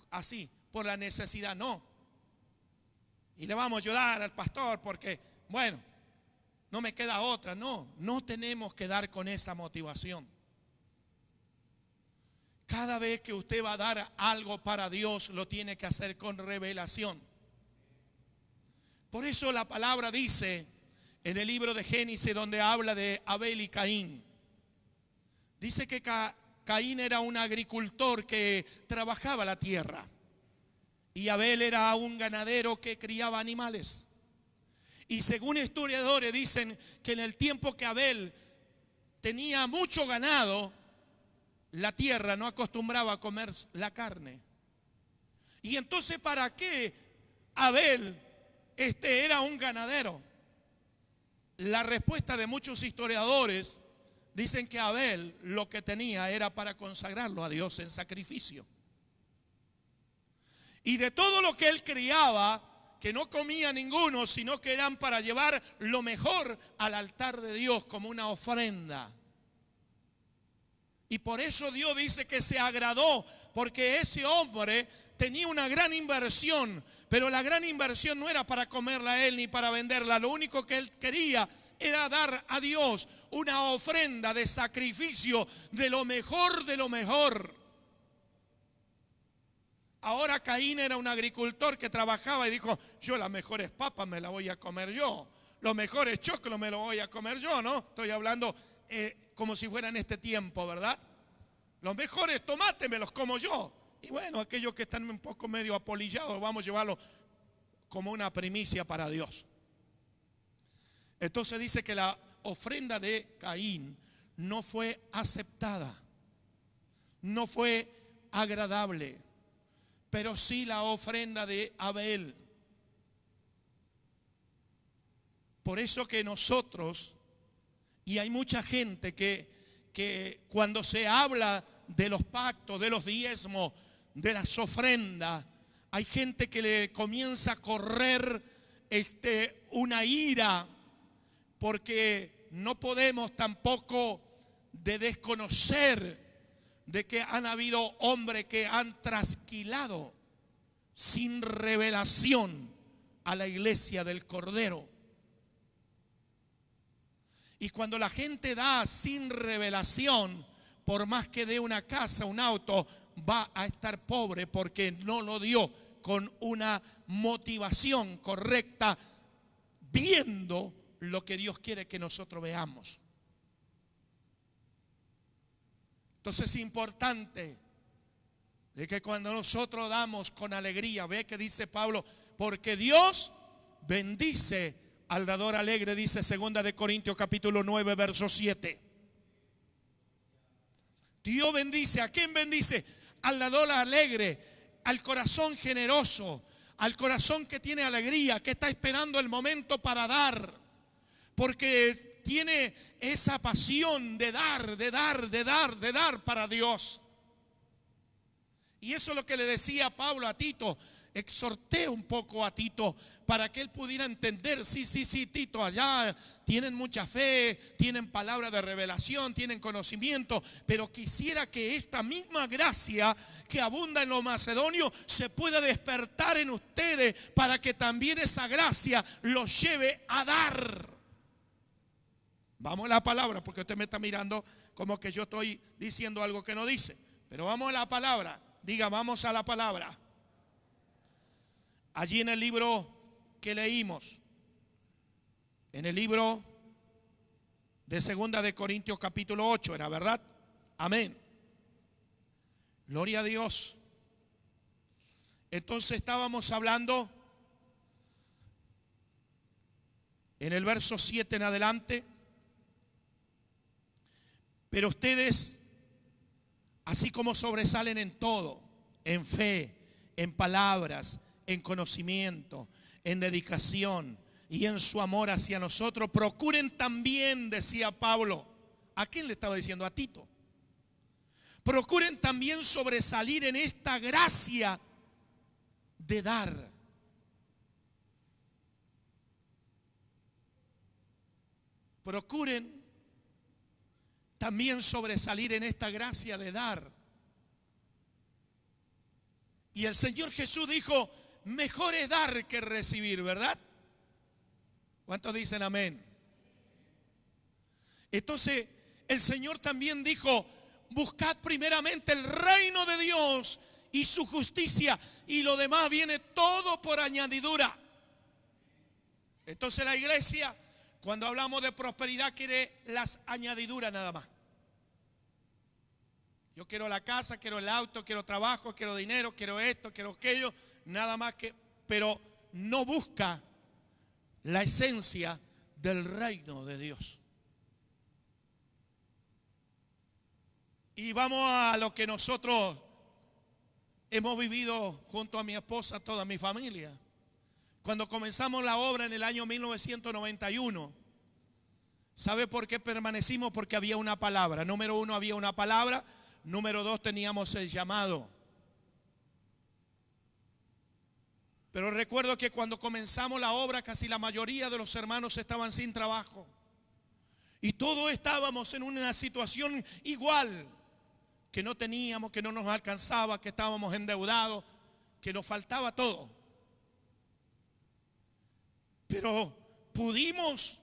así, por la necesidad, no. Y le vamos a ayudar al pastor porque, bueno, no me queda otra. No, no tenemos que dar con esa motivación. Cada vez que usted va a dar algo para Dios, lo tiene que hacer con revelación. Por eso la palabra dice en el libro de Génesis, donde habla de Abel y Caín, dice que Caín era un agricultor que trabajaba la tierra y Abel era un ganadero que criaba animales. Y según historiadores dicen que en el tiempo que Abel tenía mucho ganado, la tierra no acostumbraba a comer la carne. Y entonces, ¿para qué Abel era un ganadero? la respuesta de muchos historiadores dicen que Abel lo que tenía era para consagrarlo a Dios en sacrificio. Y de todo lo que él criaba, que no comía ninguno, sino que eran para llevar lo mejor al altar de Dios como una ofrenda. Y por eso Dios dice que se agradó, porque ese hombre tenía una gran inversión, pero la gran inversión no era para comerla a él ni para venderla. Lo único que él quería era dar a Dios una ofrenda de sacrificio de lo mejor de lo mejor. Ahora Caín era un agricultor que trabajaba y dijo, yo las mejores papas me las voy a comer yo, los mejores choclos me los voy a comer yo, ¿no? Estoy hablando como si fuera en este tiempo, ¿verdad? Los mejores tomates me los como yo. Y bueno, aquellos que están un poco medio apolillados, vamos a llevarlo como una primicia para Dios. Entonces dice que la ofrenda de Caín no fue aceptada, no fue agradable, pero sí la ofrenda de Abel. Por eso que nosotros, y hay mucha gente que cuando se habla de los pactos, de los diezmos, de las ofrendas, hay gente que le comienza a correr una ira, porque no podemos tampoco de desconocer de que han habido hombres que han trasquilado sin revelación a la iglesia del Cordero. Y cuando la gente da sin revelación, por más que dé una casa, un auto, va a estar pobre porque no lo dio con una motivación correcta, viendo lo que Dios quiere que nosotros veamos. Entonces es importante de que cuando nosotros damos con alegría, ve que dice Pablo, porque Dios bendice al dador alegre, dice 2 de Corintios capítulo 9, verso 7. Dios bendice, ¿a quién bendice? Al dador alegre, al corazón generoso, al corazón que tiene alegría, que está esperando el momento para dar, porque tiene esa pasión de dar para Dios. Y eso es lo que le decía Pablo a Tito. Exhorté un poco a Tito para que él pudiera entender, sí, Tito, allá tienen mucha fe, tienen palabra de revelación, tienen conocimiento, pero quisiera que esta misma gracia que abunda en los macedonios se pueda despertar en ustedes para que también esa gracia los lleve a dar. Vamos a la palabra, porque usted me está mirando como que yo estoy diciendo algo que no dice, pero vamos a la palabra. Diga, vamos a la palabra. Allí en el libro que leímos, en el libro de 2 de Corintios capítulo 8, ¿era verdad? Amén. Gloria a Dios. Entonces estábamos hablando en el verso 7 en adelante. Pero ustedes, así como sobresalen en todo, en fe, en palabras, en conocimiento, en dedicación y en su amor hacia nosotros, procuren también, decía Pablo. ¿A quién le estaba diciendo? A Tito. Procuren también sobresalir en esta gracia de dar. Procuren también sobresalir en esta gracia de dar. Y el Señor Jesús dijo, mejor es dar que recibir, ¿verdad? ¿Cuántos dicen amén? Entonces el Señor también dijo, buscad primeramente el reino de Dios y su justicia, y lo demás viene todo por añadidura. Entonces la iglesia, cuando hablamos de prosperidad, quiere las añadiduras nada más. Yo quiero la casa, quiero el auto, quiero trabajo, quiero dinero, quiero esto, quiero aquello, nada más que, pero no busca la esencia del reino de Dios. Y vamos a lo que nosotros hemos vivido junto a mi esposa, toda mi familia. Cuando comenzamos la obra en el año 1991, ¿Sabe por qué permanecimos? Porque había una palabra. Número uno, había una palabra. Número dos, teníamos el llamado. Pero recuerdo que cuando comenzamos la obra, casi la mayoría de los hermanos estaban sin trabajo. Y todos estábamos en una situación igual, que no teníamos, que no nos alcanzaba, que estábamos endeudados, que nos faltaba todo. Pero pudimos.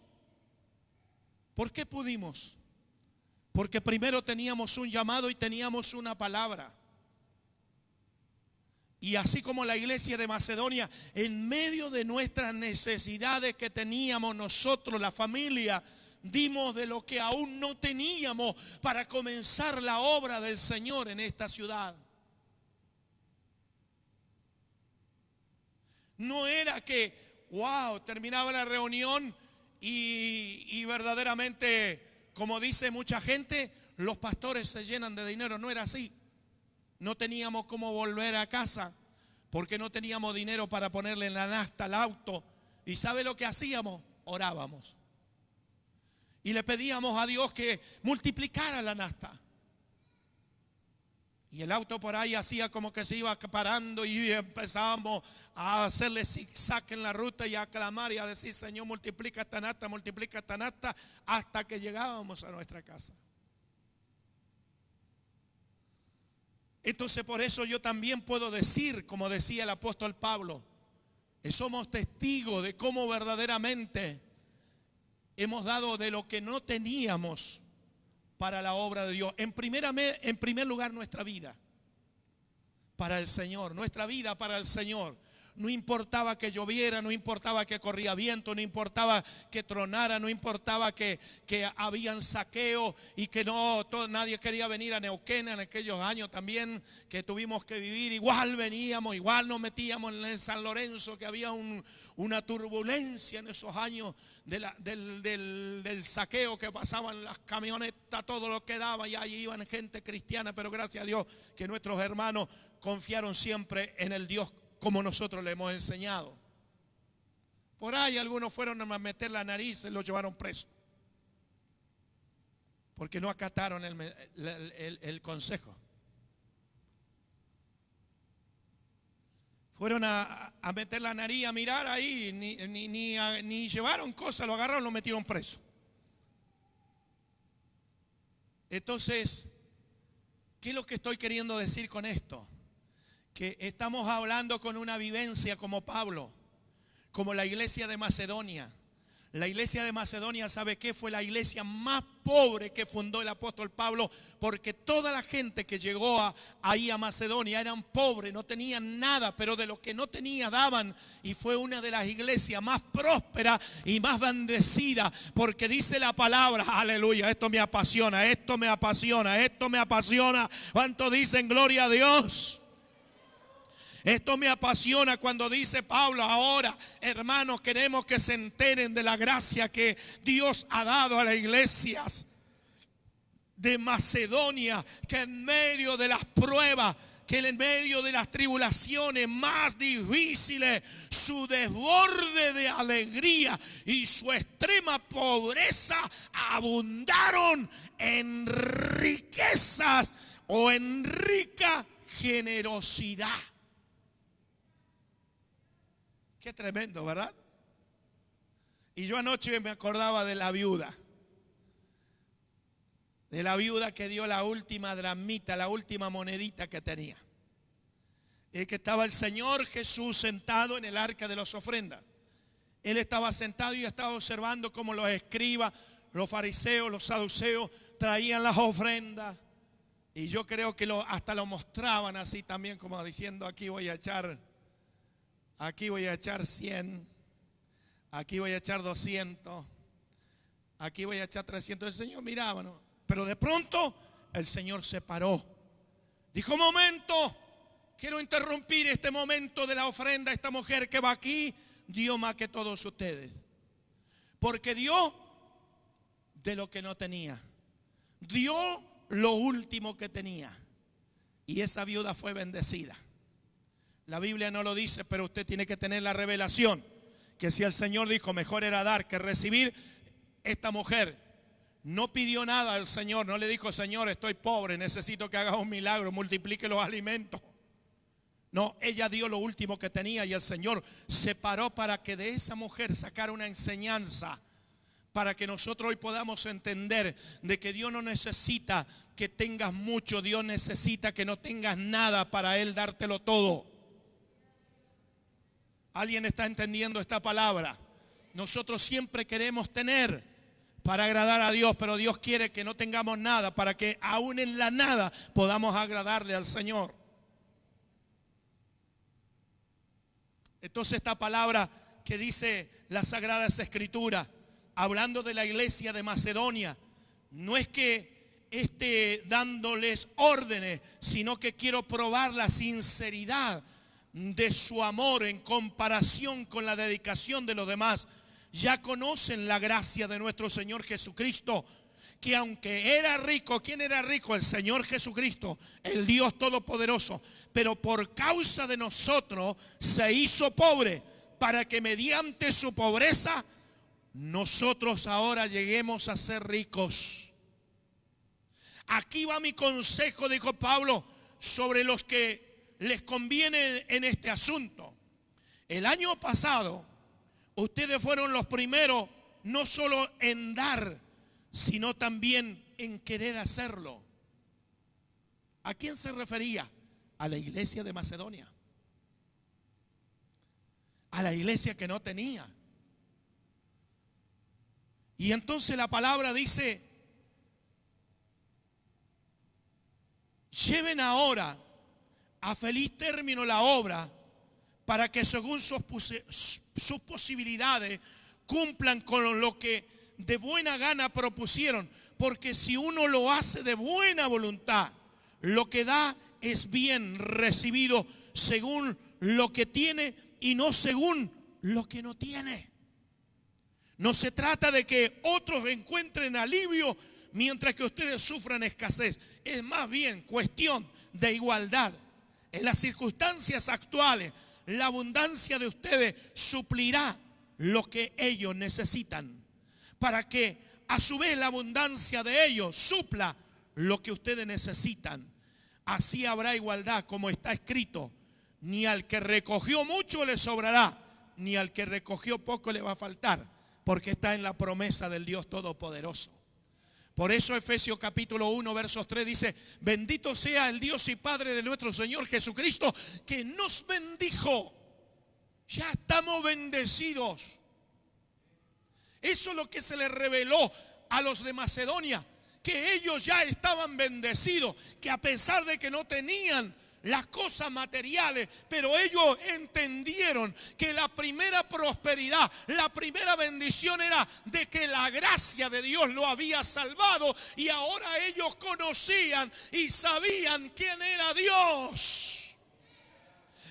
¿Por qué pudimos? Porque primero teníamos un llamado y teníamos una palabra. Y así como la iglesia de Macedonia, en medio de nuestras necesidades que teníamos nosotros, la familia, dimos de lo que aún no teníamos para comenzar la obra del Señor en esta ciudad. No era que, wow, terminaba la reunión y verdaderamente, como dice mucha gente, los pastores se llenan de dinero. No era así. No teníamos cómo volver a casa porque no teníamos dinero para ponerle en la nafta al auto. ¿Y sabe lo que hacíamos? Orábamos. Y le pedíamos a Dios que multiplicara la nafta. Y el auto por ahí hacía como que se iba parando y empezábamos a hacerle zigzag en la ruta y a clamar y a decir: Señor, multiplica esta nafta, hasta que llegábamos a nuestra casa. Entonces por eso yo también puedo decir, como decía el apóstol Pablo, que somos testigos de cómo verdaderamente hemos dado de lo que no teníamos para la obra de Dios. En primer lugar, nuestra vida para el Señor, nuestra vida para el Señor. No importaba que lloviera, no importaba que corría viento, no importaba que tronara, no importaba que habían saqueos y que nadie quería venir a Neuquén en aquellos años también que tuvimos que vivir. Igual veníamos, igual nos metíamos en el San Lorenzo, que había una turbulencia en esos años del saqueo, que pasaban las camionetas, todo lo que daba, y ahí iban gente cristiana, pero gracias a Dios que nuestros hermanos confiaron siempre en el Dios como nosotros le hemos enseñado. Por ahí algunos fueron a meter la nariz y los llevaron preso porque no acataron el consejo. Fueron a meter la nariz, a mirar ahí, ni llevaron cosas, lo agarraron, lo metieron preso. Entonces, ¿qué es lo que estoy queriendo decir con esto? Que estamos hablando con una vivencia como Pablo, como la iglesia de Macedonia. La iglesia de Macedonia, ¿sabe qué? Fue la iglesia más pobre que fundó el apóstol Pablo, porque toda la gente que llegó ahí a Macedonia eran pobres, no tenían nada, pero de lo que no tenía daban. Y fue una de las iglesias más prósperas y más bendecidas, porque dice la palabra, aleluya, esto me apasiona, esto me apasiona, esto me apasiona. ¿Cuántos dicen gloria a Dios? Esto me apasiona cuando dice Pablo: ahora, hermanos, queremos que se enteren de la gracia que Dios ha dado a las iglesias de Macedonia, que en medio de las pruebas, que en medio de las tribulaciones más difíciles, su desborde de alegría y su extrema pobreza abundaron en riquezas o en rica generosidad. Qué tremendo, ¿verdad? Y yo anoche me acordaba de la viuda que dio la última dramita, la última monedita que tenía. Es que estaba el Señor Jesús sentado en el arca de las ofrendas. Él estaba sentado y estaba observando cómo los escribas, los fariseos, los saduceos traían las ofrendas. Y yo creo que hasta lo mostraban así también, como diciendo: aquí voy a echar 100, aquí voy a echar 200, aquí voy a echar 300. El Señor miraba, ¿no? Pero de pronto el Señor se paró. Dijo: momento, quiero interrumpir este momento de la ofrenda. Esta mujer que va aquí dio más que todos ustedes, porque dio de lo que no tenía, dio lo último que tenía, y esa viuda fue bendecida. La Biblia no lo dice, pero usted tiene que tener la revelación que si el Señor dijo mejor era dar que recibir, esta mujer no pidió nada al Señor, no le dijo: Señor, estoy pobre, necesito que hagas un milagro, multiplique los alimentos. No, ella dio lo último que tenía y el Señor se paró para que de esa mujer sacara una enseñanza, para que nosotros hoy podamos entender de que Dios no necesita que tengas mucho, Dios necesita que no tengas nada para Él dártelo todo. ¿Alguien está entendiendo esta palabra? Nosotros siempre queremos tener para agradar a Dios, pero Dios quiere que no tengamos nada para que aún en la nada podamos agradarle al Señor. Entonces esta palabra que dice las Sagradas Escrituras, hablando de la iglesia de Macedonia, no es que esté dándoles órdenes, sino que quiero probar la sinceridad de su amor en comparación con la dedicación de los demás. Ya conocen la gracia de nuestro Señor Jesucristo, que aunque era rico, ¿quién era rico? El Señor Jesucristo, el Dios Todopoderoso. Pero por causa de nosotros se hizo pobre, para que mediante su pobreza nosotros ahora lleguemos a ser ricos. Aquí va mi consejo, dijo Pablo, sobre los que les conviene en este asunto. El año pasado, ustedes fueron los primeros, no solo en dar, sino también en querer hacerlo. ¿A quién se refería? A la iglesia de Macedonia. A la iglesia que no tenía. Y entonces la palabra dice: lleven ahora a feliz término la obra, para que según sus posibilidades cumplan con lo que de buena gana propusieron. Porque si uno lo hace de buena voluntad, lo que da es bien recibido según lo que tiene y no según lo que no tiene. No se trata de que otros encuentren alivio mientras que ustedes sufran escasez. Es más bien cuestión de igualdad. En las circunstancias actuales, la abundancia de ustedes suplirá lo que ellos necesitan, para que a su vez la abundancia de ellos supla lo que ustedes necesitan. Así habrá igualdad, como está escrito: ni al que recogió mucho le sobrará, ni al que recogió poco le va a faltar. Porque está en la promesa del Dios Todopoderoso. Por eso Efesios capítulo 1 versos 3 dice: bendito sea el Dios y Padre de nuestro Señor Jesucristo, que nos bendijo. Ya estamos bendecidos. Eso es lo que se les reveló a los de Macedonia, que ellos ya estaban bendecidos, que a pesar de que no tenían las cosas materiales, pero ellos entendieron que la primera prosperidad, la primera bendición era de que la gracia de Dios lo había salvado, y ahora ellos conocían y sabían quién era Dios.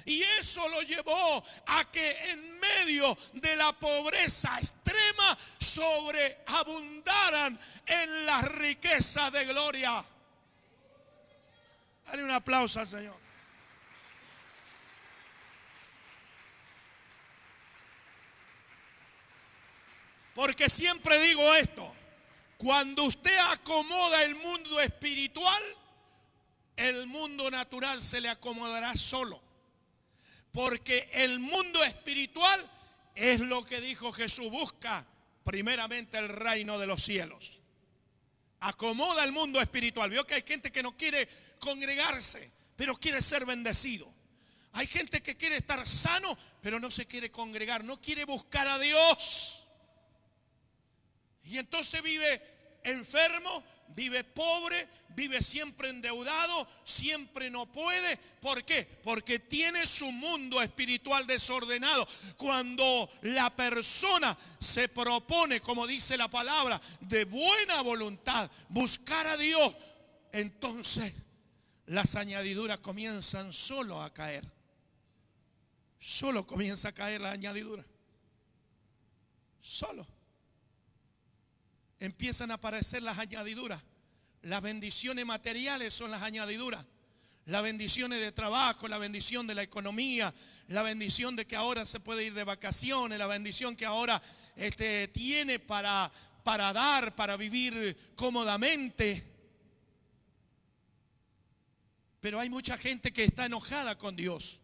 Y eso lo llevó a que en medio de la pobreza extrema sobreabundaran en la riqueza de gloria. Dale un aplauso al Señor. Porque siempre digo esto: cuando usted acomoda el mundo espiritual, el mundo natural se le acomodará solo. Porque el mundo espiritual es lo que dijo Jesús: busca primeramente el reino de los cielos. Acomoda el mundo espiritual. Veo que hay gente que no quiere congregarse, pero quiere ser bendecido. Hay gente que quiere estar sano, pero no se quiere congregar, no quiere buscar a Dios. Y entonces vive enfermo, vive pobre, vive siempre endeudado, siempre no puede. ¿Por qué? Porque tiene su mundo espiritual desordenado. Cuando la persona se propone, como dice la palabra, de buena voluntad, buscar a Dios, entonces las añadiduras comienzan solo a caer. Solo comienza a caer la añadidura. Solo empiezan a aparecer las añadiduras. Las bendiciones materiales son las añadiduras. Las bendiciones de trabajo, la bendición de la economía, la bendición de que ahora se puede ir de vacaciones, la bendición que ahora tiene para para dar, para vivir cómodamente. Pero hay mucha gente que está enojada con Dios.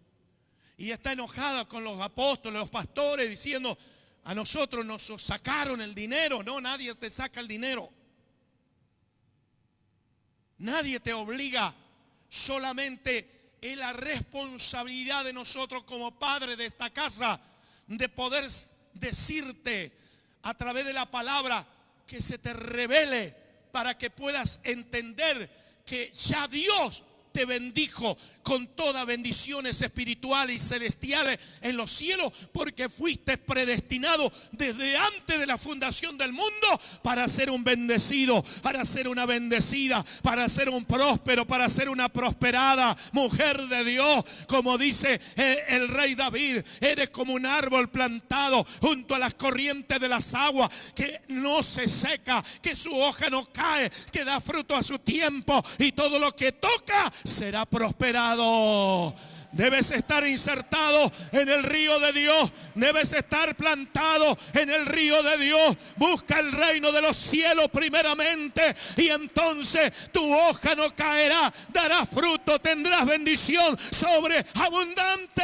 Y está enojada con los apóstoles, los pastores, diciendo: a nosotros nos sacaron el dinero. No, nadie te saca el dinero. Nadie te obliga. Solamente es la responsabilidad de nosotros como padres de esta casa de poder decirte a través de la palabra, que se te revele para que puedas entender que ya Dios te bendijo con todas bendiciones espirituales y celestiales en los cielos, porque fuiste predestinado desde antes de la fundación del mundo para ser un bendecido, para ser una bendecida, para ser un próspero, para ser una prosperada mujer de Dios. Como dice el rey David: eres como un árbol plantado junto a las corrientes de las aguas, que no se seca, que su hoja no cae, que da fruto a su tiempo, y todo lo que toca será prosperado. Debes estar insertado en el río de Dios. Debes estar plantado en el río de Dios. Busca el reino de los cielos primeramente, y entonces tu hoja no caerá, dará fruto, tendrás bendición sobreabundante.